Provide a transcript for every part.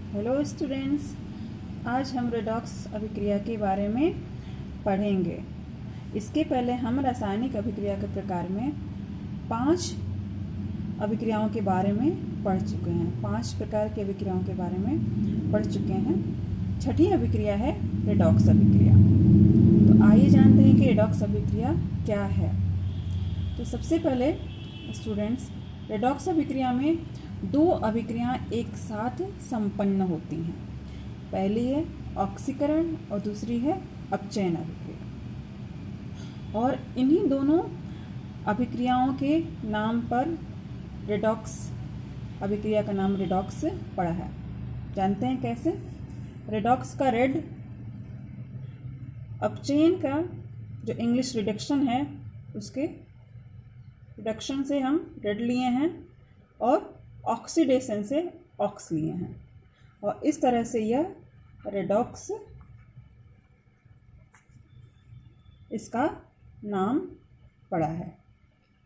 Hello students, आज हम redox अभिक्रिया के बारे में पढ़ेंगे। इसके पहले हम रासायनिक अभिक्रिया के प्रकार में 5 अभिक्रियाओं के बारे में पढ़ चुके हैं। 5 प्रकार की अभिक्रियाओं के बारे में पढ़ चुके हैं। छठी अभिक्रिया है रेडॉक्स अभिक्रिया। तो आइए जानते हैं कि रेडॉक्स अभिक्रिया क्या है। तो सबसे पहले स्टूडेंट्स, रेडॉक्स अभिक्रिया में 2 अभिक्रियाएं एक साथ संपन्न होती हैं। पहली है ऑक्सीकरण और दूसरी है अपचयन अभिक्रिया। और इन्हीं दोनों अभिक्रियाओं के नाम पर रेडॉक्स अभिक्रिया का नाम रेडॉक्स पड़ा है। जानते हैं कैसे? रेडॉक्स का रेड, अपचयन का जो इंग्लिश रिडक्शन है उसके रिडक्शन से हम रेड लिए हैं और ऑक्सीडेशन से ऑक्स लिए हैं, और इस तरह से यह रेडॉक्स इसका नाम पड़ा है।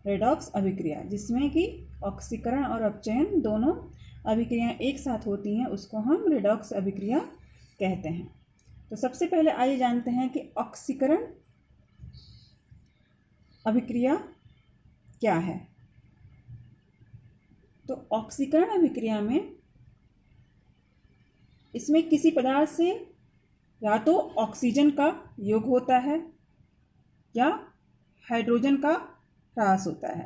रेडॉक्स अभिक्रिया जिसमें कि ऑक्सीकरण और अपचयन दोनों अभिक्रियाएं एक साथ होती हैं उसको हम रेडॉक्स अभिक्रिया कहते हैं। तो सबसे पहले आइए जानते हैं कि ऑक्सीकरण अभिक्रिया क्या है। तो ऑक्सीकरण अभिक्रिया में इसमें किसी पदार्थ से या तो ऑक्सीजन का योग होता है या हाइड्रोजन का ह्रास होता है।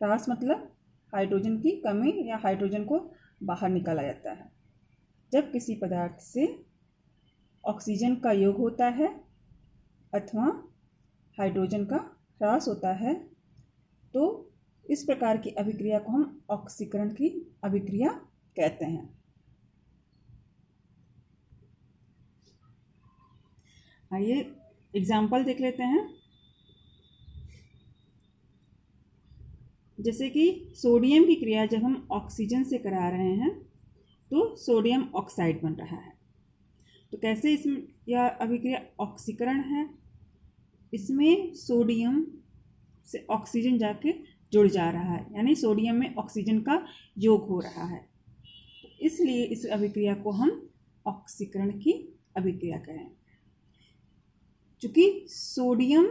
ह्रास मतलब हाइड्रोजन की कमी या हाइड्रोजन को बाहर निकाला जाता है। जब किसी पदार्थ से ऑक्सीजन का योग होता है अथवा हाइड्रोजन का ह्रास होता है तो इस प्रकार की अभिक्रिया को हम ऑक्सीकरण की अभिक्रिया कहते हैं। आइए एग्जाम्पल देख लेते हैं। जैसे कि सोडियम की क्रिया जब हम ऑक्सीजन से करा रहे हैं तो सोडियम ऑक्साइड बन रहा है। तो कैसे इसमें यह अभिक्रिया ऑक्सीकरण है? इसमें सोडियम से ऑक्सीजन जाके जुड़ जा रहा है, यानी सोडियम में ऑक्सीजन का योग हो रहा है। तो इसलिए इस अभिक्रिया को हम ऑक्सीकरण की अभिक्रिया कहें। चूँकि सोडियम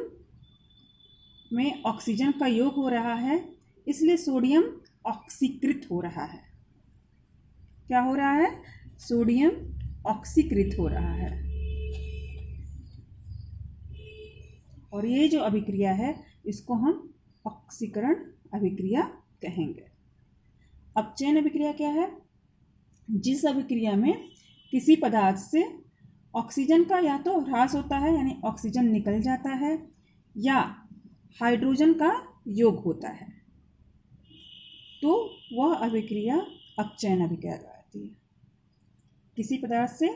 में ऑक्सीजन का योग हो रहा है इसलिए सोडियम ऑक्सीकृत हो रहा है। क्या हो रहा है? सोडियम ऑक्सीकृत हो रहा है। और ये जो अभिक्रिया है इसको हम ऑक्सीकरण अभिक्रिया कहेंगे। अपचयन अभिक्रिया क्या है? जिस अभिक्रिया में किसी पदार्थ से ऑक्सीजन का या तो ह्रास होता है यानी ऑक्सीजन निकल जाता है या हाइड्रोजन का योग होता है तो वह अभिक्रिया अपचयन अभिक्रिया कहलाती है। किसी पदार्थ से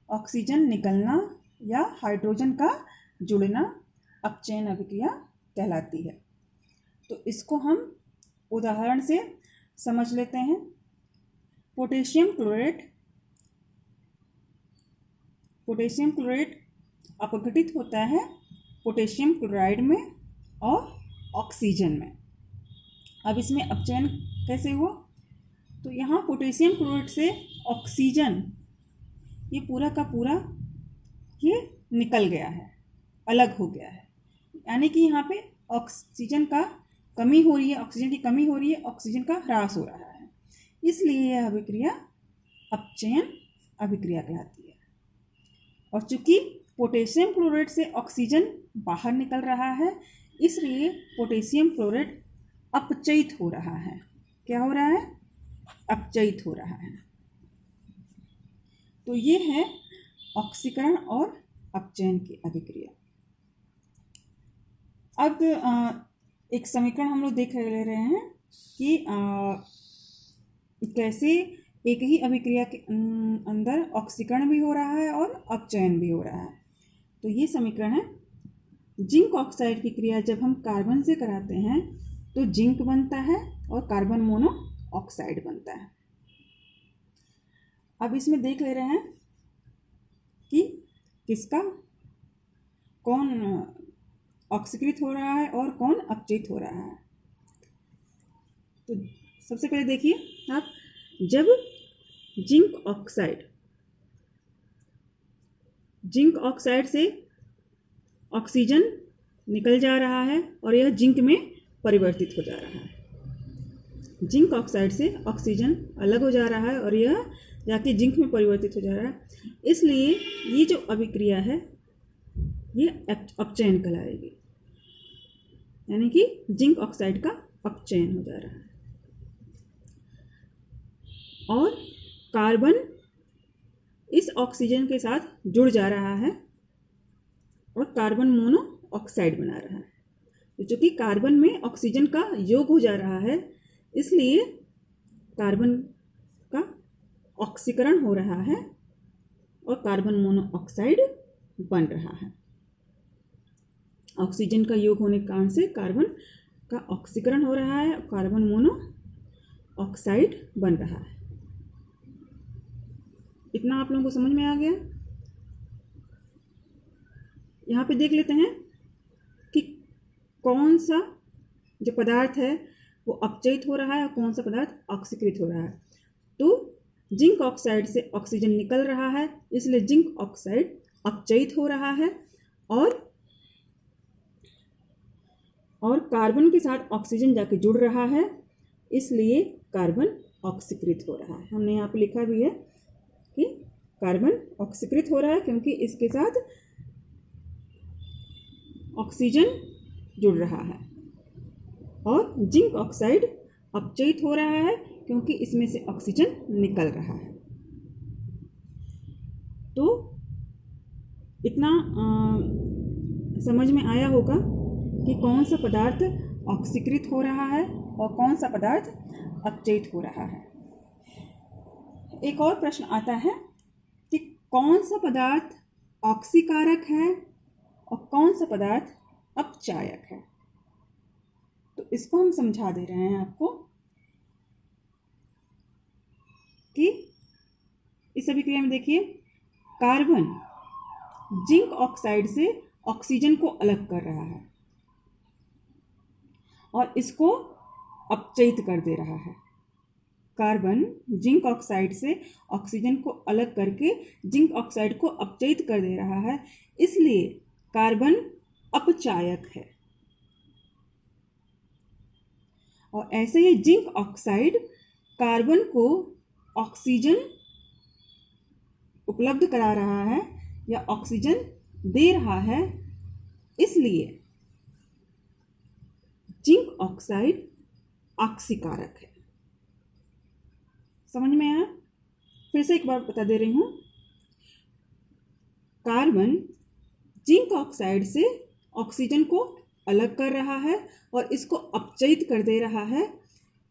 ऑक्सीजन निकलना या हाइड्रोजन का जुड़ना अपचयन अभिक्रिया कहलाती है। तो इसको हम उदाहरण से समझ लेते हैं। पोटेशियम क्लोरेट अपघटित होता है पोटेशियम क्लोराइड में और ऑक्सीजन में। अब इसमें अपचयन कैसे हुआ? तो यहाँ पोटेशियम क्लोराइड से ऑक्सीजन ये पूरा का पूरा ये निकल गया है, अलग हो गया है, यानी कि यहाँ पे ऑक्सीजन का कमी हो रही है, ऑक्सीजन की कमी हो रही है, ऑक्सीजन का ह्रास हो रहा है। इसलिए यह अभिक्रिया अपचयन अभिक्रिया कहलाती है। और चूंकि पोटेशियम क्लोराइड से ऑक्सीजन बाहर निकल रहा है इसलिए पोटेशियम क्लोराइड अपचयित हो रहा है। क्या हो रहा है? अपचयित हो रहा है। तो ये है ऑक्सीकरण और अपचयन की अभिक्रिया। अब एक समीकरण हम लोग देख ले रहे हैं कि कैसे एक ही अभिक्रिया के अंदर ऑक्सीकरण भी हो रहा है और अपचयन भी हो रहा है। तो ये समीकरण है। जिंक ऑक्साइड की क्रिया जब हम कार्बन से कराते हैं तो जिंक बनता है और कार्बन मोनो ऑक्साइड बनता है। अब इसमें देख ले रहे हैं कि किसका कौन ऑक्सीकृत हो रहा है और कौन अपचयित हो रहा है। तो सबसे पहले देखिए आप, जब जिंक ऑक्साइड, जिंक ऑक्साइड से ऑक्सीजन निकल जा रहा है और यह जिंक में परिवर्तित हो जा रहा है। जिंक ऑक्साइड से ऑक्सीजन अलग हो जा रहा है और यह जाके जिंक में परिवर्तित हो जा रहा है। इसलिए ये जो अभिक्रिया है ये अपचयन कहलाएगी, यानी कि जिंक ऑक्साइड का अपचयन हो जा रहा है। और कार्बन इस ऑक्सीजन के साथ जुड़ जा रहा है और कार्बन मोनोऑक्साइड बना रहा है। तो चूँकि कार्बन में ऑक्सीजन का योग हो जा रहा है, इसलिए कार्बन का ऑक्सीकरण हो रहा है और कार्बन मोनोऑक्साइड बन रहा है। ऑक्सीजन का योग होने के कारण से कार्बन का ऑक्सीकरण हो रहा है और कार्बन मोनोऑक्साइड बन रहा है। इतना आप लोगों को समझ में आ गया। यहाँ पे देख लेते हैं कि कौन सा जो पदार्थ है वो अपचयित हो रहा है और कौन सा पदार्थ ऑक्सीकृत हो रहा है। तो जिंक ऑक्साइड से ऑक्सीजन निकल रहा है, इसलिए जिंक ऑक्साइड अपचयित हो रहा है और कार्बन के साथ ऑक्सीजन जाके जुड़ रहा है, इसलिए कार्बन ऑक्सीकृत हो रहा है। हमने यहाँ पे लिखा भी है कि कार्बन ऑक्सीकृत हो रहा है क्योंकि इसके साथ ऑक्सीजन जुड़ रहा है, और जिंक ऑक्साइड अपचयित हो रहा है क्योंकि इसमें से ऑक्सीजन निकल रहा है। तो इतना समझ में आया होगा कि कौन सा पदार्थ ऑक्सीकृत हो रहा है और कौन सा पदार्थ अपचयित हो रहा है। एक और प्रश्न आता है कि कौन सा पदार्थ ऑक्सीकारक है और कौन सा पदार्थ अपचायक है। तो इसको हम समझा दे रहे हैं आपको कि इस अभिक्रिया में देखिए, कार्बन जिंक ऑक्साइड से ऑक्सीजन को अलग कर रहा है और इसको अपचयित कर दे रहा है। कार्बन जिंक ऑक्साइड से ऑक्सीजन को अलग करके जिंक ऑक्साइड को अपचयित कर दे रहा है, इसलिए कार्बन अपचायक है। और ऐसे ही जिंक ऑक्साइड कार्बन को ऑक्सीजन उपलब्ध करा रहा है या ऑक्सीजन दे रहा है, इसलिए जिंक ऑक्साइड ऑक्सीकारक है। समझ में आया? फिर से एक बार बता दे रही हूं, कार्बन जिंक ऑक्साइड से ऑक्सीजन को अलग कर रहा है और इसको अपचयित कर दे रहा है,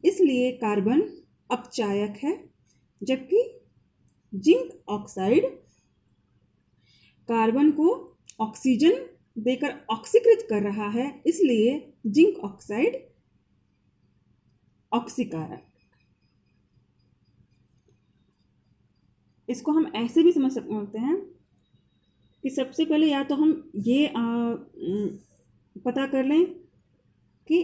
इसलिए कार्बन अपचायक है। जबकि जिंक ऑक्साइड कार्बन को ऑक्सीजन देकर ऑक्सीकृत कर रहा है, इसलिए जिंक ऑक्साइड ऑक्सीकारक। इसको हम ऐसे भी समझ सकते हैं कि सबसे पहले या तो हम ये पता कर लें कि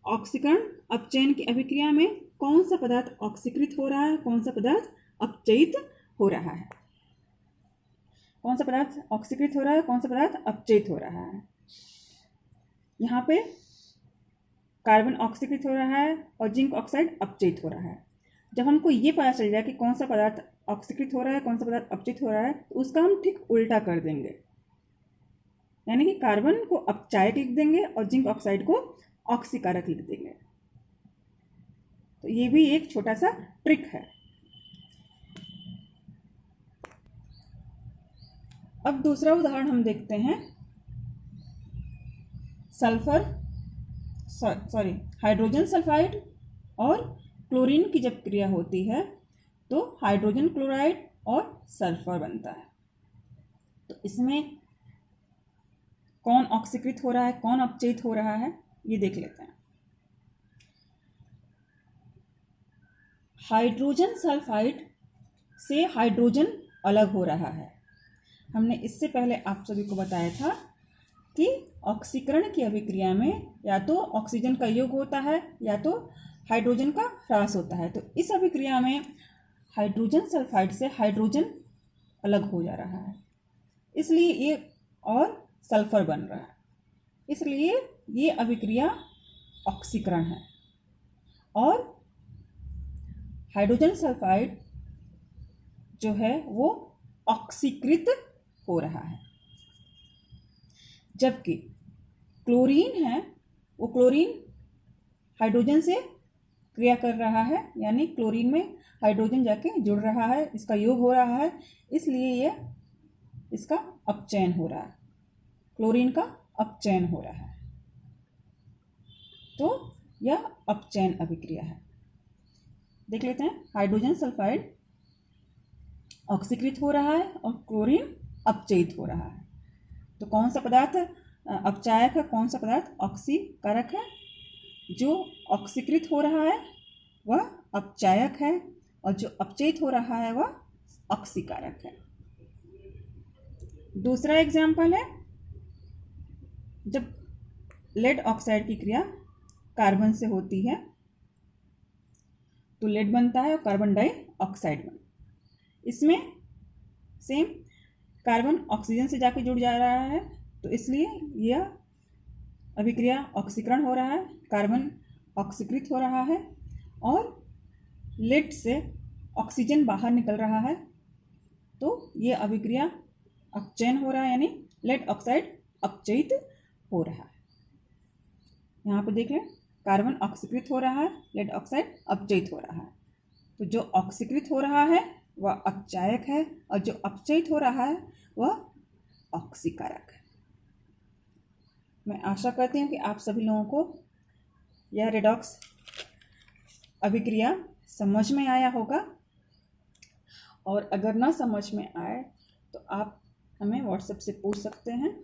ऑक्सीकरण अपचयन की अभिक्रिया में कौन सा पदार्थ ऑक्सीकृत हो रहा है, कौन सा पदार्थ अपचयित हो रहा है, कौन सा पदार्थ ऑक्सीकृत हो रहा है, कौन सा पदार्थ अपचयित हो रहा है। यहाँ पे कार्बन ऑक्सीकृत हो रहा है और जिंक ऑक्साइड अपचयित हो रहा है। जब हमको ये पता चल जाए कि कौन सा पदार्थ ऑक्सीकृत हो रहा है, कौन सा पदार्थ अपचयित हो रहा है, तो उसका हम ठीक उल्टा कर देंगे, यानी कि कार्बन को अपचायक लिख देंगे और जिंक ऑक्साइड को ऑक्सीकारक लिख देंगे। तो ये भी एक छोटा सा ट्रिक है। अब दूसरा उदाहरण हम देखते हैं। हाइड्रोजन सल्फाइड और क्लोरीन की जब क्रिया होती है तो हाइड्रोजन क्लोराइड और सल्फर बनता है। तो इसमें कौन ऑक्सीकृत हो रहा है, कौन अपचयित हो रहा है, ये देख लेते हैं। हाइड्रोजन सल्फाइड से हाइड्रोजन अलग हो रहा है। हमने इससे पहले आप सभी को बताया था कि ऑक्सीकरण की अभिक्रिया में या तो ऑक्सीजन का योग होता है या तो हाइड्रोजन का ह्रास होता है। तो इस अभिक्रिया में हाइड्रोजन सल्फाइड से हाइड्रोजन अलग हो जा रहा है, इसलिए ये और सल्फर बन रहा है, इसलिए ये अभिक्रिया ऑक्सीकरण है। और हाइड्रोजन सल्फाइड जो है वो ऑक्सीकृत हो रहा है, जबकि क्लोरीन है वो क्लोरीन हाइड्रोजन से क्रिया कर रहा है, यानी क्लोरीन में हाइड्रोजन जाके जुड़ रहा है, इसका योग हो रहा है, इसलिए यह इसका अपचयन हो रहा है, क्लोरीन का अपचयन हो रहा है। तो यह अपचयन अभिक्रिया है। देख लेते हैं, हाइड्रोजन सल्फाइड ऑक्सीकृत हो रहा है और क्लोरीन अपचयित हो रहा है। तो कौन सा पदार्थ अपचायक है, कौन सा पदार्थ ऑक्सीकारक है? जो ऑक्सीकृत हो रहा है वह अपचायक है और जो अपचयित हो रहा है वह ऑक्सीकारक है। दूसरा एग्जाम्पल है, जब लेड ऑक्साइड की क्रिया कार्बन से होती है तो लेड बनता है और कार्बन डाइऑक्साइड बनता है। इसमें सेम कार्बन ऑक्सीजन से जाके जुड़ जा रहा है, तो इसलिए यह अभिक्रिया ऑक्सीकरण हो रहा है, कार्बन ऑक्सीकृत हो रहा है और लेड से ऑक्सीजन बाहर निकल रहा है, तो यह अभिक्रिया अपचयन हो रहा है, यानी लेड ऑक्साइड अपचयित हो रहा है। यहाँ पे देख लें, कार्बन ऑक्सीकृत हो रहा है, लेड ऑक्साइड अपचयित हो रहा है। तो जो ऑक्सीकृत हो रहा है वह अपचायक है और जो अपचयित हो रहा है वह ऑक्सीकारक है। मैं आशा करती हूँ कि आप सभी लोगों को यह रेडॉक्स अभिक्रिया समझ में आया होगा, और अगर ना समझ में आए तो आप हमें व्हाट्सएप से पूछ सकते हैं।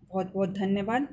बहुत बहुत धन्यवाद।